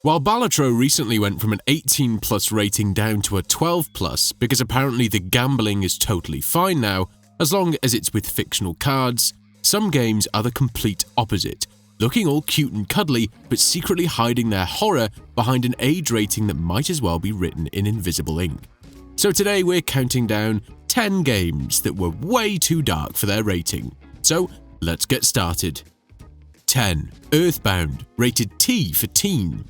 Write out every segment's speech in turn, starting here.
While Balatro recently went from an 18 plus rating down to a 12 plus because apparently the gambling is totally fine now, as long as it's with fictional cards, some games are the complete opposite, looking all cute and cuddly but secretly hiding their horror behind an age rating that might as well be written in invisible ink. So today we're counting down 10 games that were way too dark for their rating. So let's get started. 10. EarthBound, rated T for teen.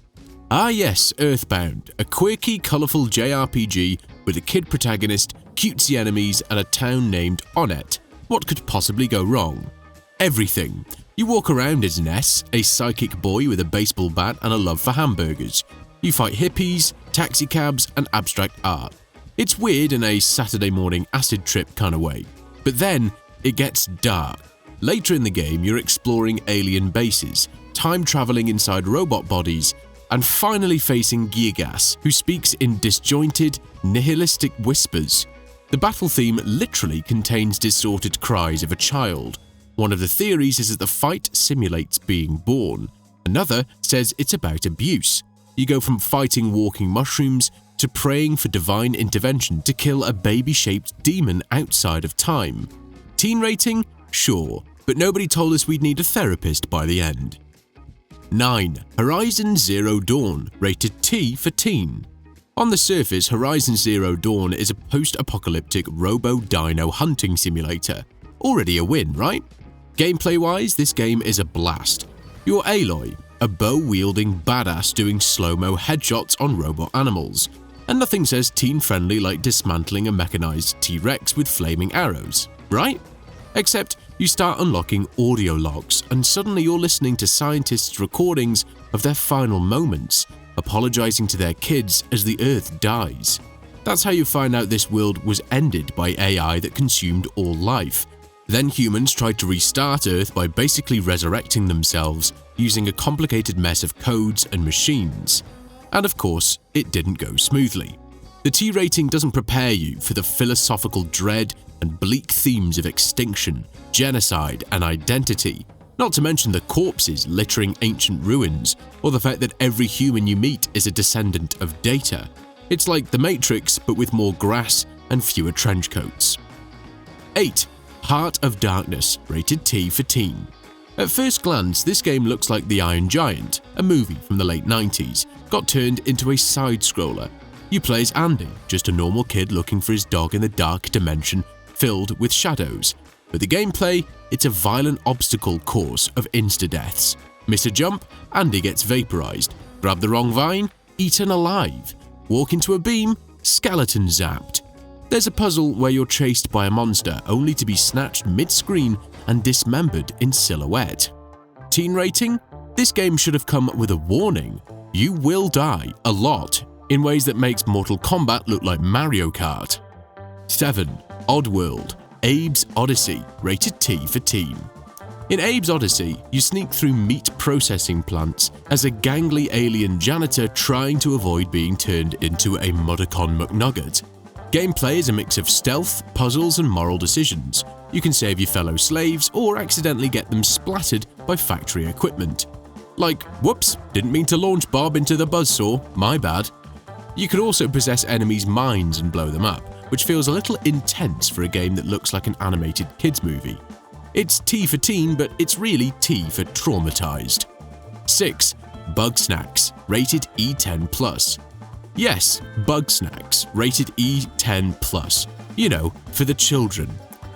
Ah yes, EarthBound, a quirky, colourful JRPG with a kid protagonist, cutesy enemies, and a town named Onnet. What could possibly go wrong? Everything. You walk around as Ness, a psychic boy with a baseball bat and a love for hamburgers. You fight hippies, taxicabs, and abstract art. It's weird in a Saturday morning acid trip kind of way. But then, it gets dark. Later in the game, you're exploring alien bases, time-traveling inside robot bodies, and finally facing Gigas, who speaks in disjointed, nihilistic whispers. The battle theme literally contains distorted cries of a child. One of the theories is that the fight simulates being born. Another says it's about abuse. You go from fighting walking mushrooms to praying for divine intervention to kill a baby-shaped demon outside of time. Teen rating? Sure, but nobody told us we'd need a therapist by the end. 9. Horizon Zero Dawn, rated T for teen. On the surface, Horizon Zero Dawn is a post-apocalyptic robo-dino hunting simulator. Already a win, right? Gameplay-wise, this game is a blast. You're Aloy, a bow-wielding badass doing slow-mo headshots on robot animals. And nothing says teen-friendly like dismantling a mechanized T-Rex with flaming arrows, right? Except you start unlocking audio logs, and suddenly you're listening to scientists' recordings of their final moments, apologizing to their kids as the Earth dies. That's how you find out this world was ended by AI that consumed all life. Then humans tried to restart Earth by basically resurrecting themselves using a complicated mess of codes and machines. And of course, it didn't go smoothly. The T rating doesn't prepare you for the philosophical dread and bleak themes of extinction, genocide, and identity, not to mention the corpses littering ancient ruins, or the fact that every human you meet is a descendant of Data. It's like The Matrix, but with more grass and fewer trench coats. 8. Heart of Darkness, rated T for teen. At first glance, this game looks like The Iron Giant, a movie from the late 90s, got turned into a side-scroller. You play as Andy, just a normal kid looking for his dog in the dark dimension filled with shadows. But the gameplay, it's a violent obstacle course of insta-deaths. Miss a jump, Andy gets vaporized. Grab the wrong vine, eaten alive. Walk into a beam, skeleton zapped. There's a puzzle where you're chased by a monster only to be snatched mid-screen and dismembered in silhouette. Teen rating? This game should have come with a warning. You will die a lot in ways that makes Mortal Kombat look like Mario Kart. 7. Oddworld, Abe's Oddysee, rated T for teen. In Abe's Oddysee, you sneak through meat processing plants as a gangly alien janitor trying to avoid being turned into a Muddercon McNugget. Gameplay is a mix of stealth, puzzles, and moral decisions. You can save your fellow slaves or accidentally get them splattered by factory equipment. Like, whoops, didn't mean to launch Bob into the buzzsaw, my bad. You can also possess enemies' minds and blow them up, which feels a little intense for a game that looks like an animated kids movie. It's T for teen, but it's really T for traumatized. 6. Bugsnax, rated E10+. Yes, Bugsnax, rated E10+. You know, for the children.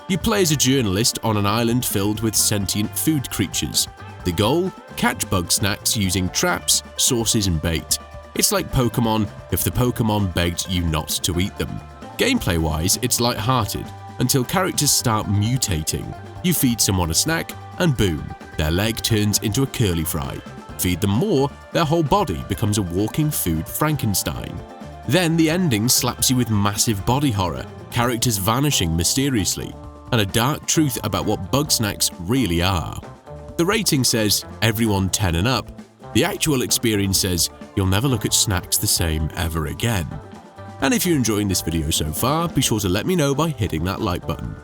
You play as a journalist on an island filled with sentient food creatures. The goal? Catch Bugsnax using traps, sauces, and bait. It's like Pokemon if the Pokemon begged you not to eat them. Gameplay-wise, it's light-hearted, until characters start mutating. You feed someone a snack, and boom, their leg turns into a curly fry. Feed them more, their whole body becomes a walking food Frankenstein. Then the ending slaps you with massive body horror, characters vanishing mysteriously, and a dark truth about what Bugsnax really are. The rating says everyone 10 and up. The actual experience says you'll never look at snacks the same ever again. And if you're enjoying this video so far, be sure to let me know by hitting that like button.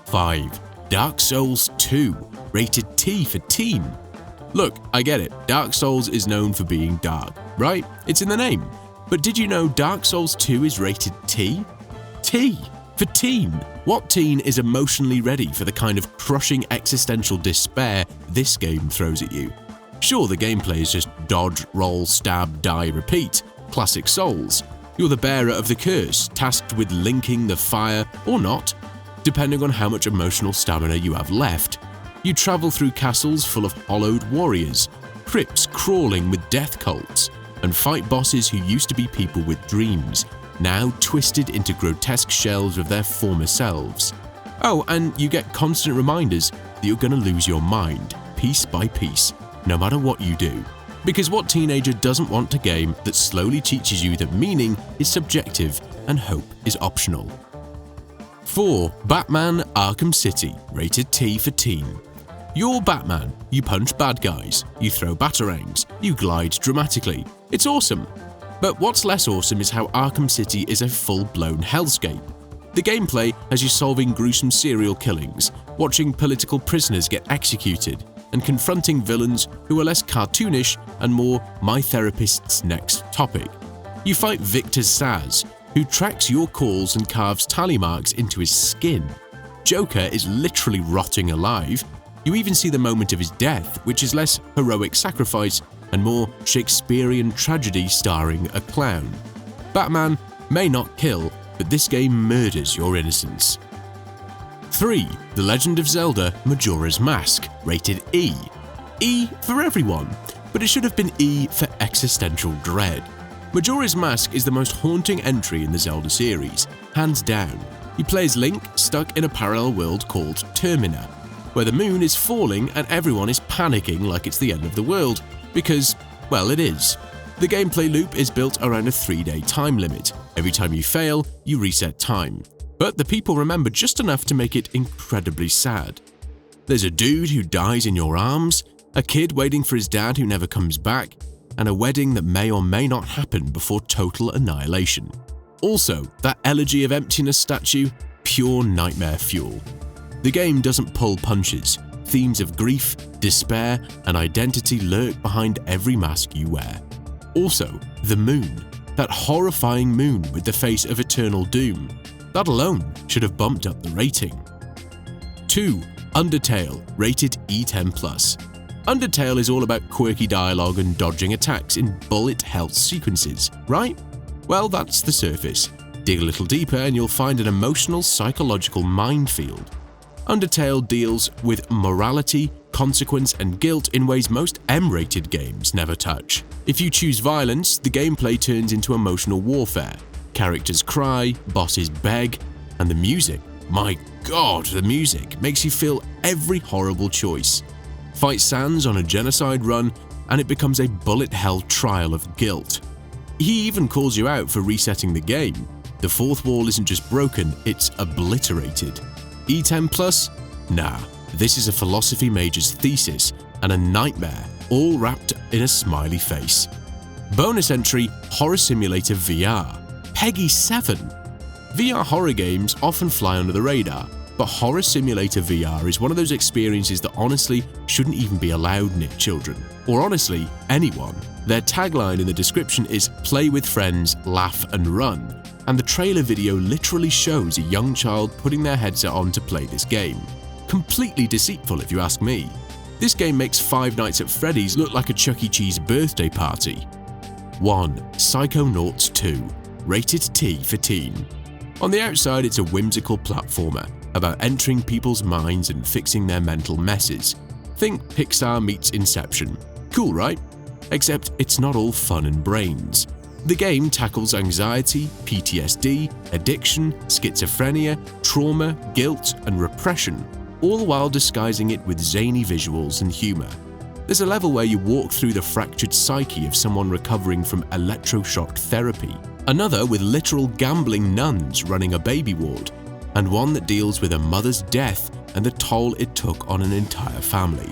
5. Dark Souls 2, rated T for teen. Look, I get it, Dark Souls is known for being dark, right? It's in the name. But did you know Dark Souls 2 is rated T? T for teen. What teen is emotionally ready for the kind of crushing existential despair this game throws at you? Sure, the gameplay is just dodge, roll, stab, die, repeat. Classic Souls. You're the bearer of the curse, tasked with linking the fire or not, depending on how much emotional stamina you have left. You travel through castles full of hollowed warriors, crypts crawling with death cults, and fight bosses who used to be people with dreams, now twisted into grotesque shells of their former selves. Oh, and you get constant reminders that you're going to lose your mind, piece by piece, no matter what you do. Because what teenager doesn't want a game that slowly teaches you that meaning is subjective and hope is optional? 4. Batman Arkham City, rated T for teen. You're Batman. You punch bad guys, you throw batarangs, you glide dramatically. It's awesome. But what's less awesome is how Arkham City is a full-blown hellscape. The gameplay has you solving gruesome serial killings, watching political prisoners get executed, and confronting villains who are less cartoonish and more my therapist's next topic. You fight Victor Saz, who tracks your calls and carves tally marks into his skin. Joker is literally rotting alive. You even see the moment of his death, which is less heroic sacrifice and more Shakespearean tragedy starring a clown. Batman may not kill, but this game murders your innocence. 3. The Legend of Zelda Majora's Mask, rated E. E for everyone, but it should have been E for existential dread. Majora's Mask is the most haunting entry in the Zelda series, hands down. You play as Link stuck in a parallel world called Termina, where the moon is falling and everyone is panicking like it's the end of the world, because, well, it is. The gameplay loop is built around a 3-day time limit. Every time you fail, you reset time. But the people remember just enough to make it incredibly sad. There's a dude who dies in your arms, a kid waiting for his dad who never comes back, and a wedding that may or may not happen before total annihilation. Also, that Elegy of Emptiness statue, pure nightmare fuel. The game doesn't pull punches. Themes of grief, despair, and identity lurk behind every mask you wear. Also, the moon. That horrifying moon with the face of eternal doom. That alone should have bumped up the rating. 2. Undertale, rated E10+. Undertale is all about quirky dialogue and dodging attacks in bullet hell sequences, right? Well, that's the surface. Dig a little deeper and you'll find an emotional, psychological minefield. Undertale deals with morality, consequence, and guilt in ways most M-rated games never touch. If you choose violence, the gameplay turns into emotional warfare. Characters cry, bosses beg, and the music, my god, the music makes you feel every horrible choice. Fight Sans on a genocide run, and it becomes a bullet hell trial of guilt. He even calls you out for resetting the game. The fourth wall isn't just broken, it's obliterated. E10+? Nah, this is a philosophy major's thesis and a nightmare, all wrapped in a smiley face. Bonus entry, Horror Simulator VR. Peggy 7. VR horror games often fly under the radar, but Horror Simulator VR is one of those experiences that honestly shouldn't even be allowed near children, or honestly, anyone. Their tagline in the description is "Play with friends, laugh and run," and the trailer video literally shows a young child putting their headset on to play this game. Completely deceitful if you ask me. This game makes Five Nights at Freddy's look like a Chuck E. Cheese birthday party. 1. Psychonauts 2, rated T for teen. On the outside, it's a whimsical platformer about entering people's minds and fixing their mental messes. Think Pixar meets Inception. Cool, right? Except it's not all fun and brains. The game tackles anxiety, PTSD, addiction, schizophrenia, trauma, guilt, and repression, all while disguising it with zany visuals and humor. There's a level where you walk through the fractured psyche of someone recovering from electroshock therapy, another with literal gambling nuns running a baby ward, and one that deals with a mother's death and the toll it took on an entire family.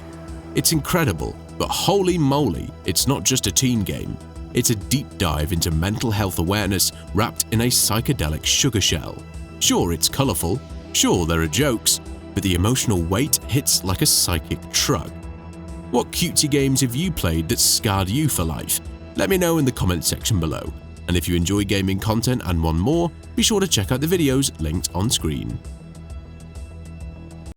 It's incredible, but holy moly, it's not just a teen game. It's a deep dive into mental health awareness wrapped in a psychedelic sugar shell. Sure, it's colorful, sure, there are jokes, but the emotional weight hits like a psychic truck. What cutesy games have you played that scarred you for life? Let me know in the comments section below. And if you enjoy gaming content and want more, be sure to check out the videos linked on screen.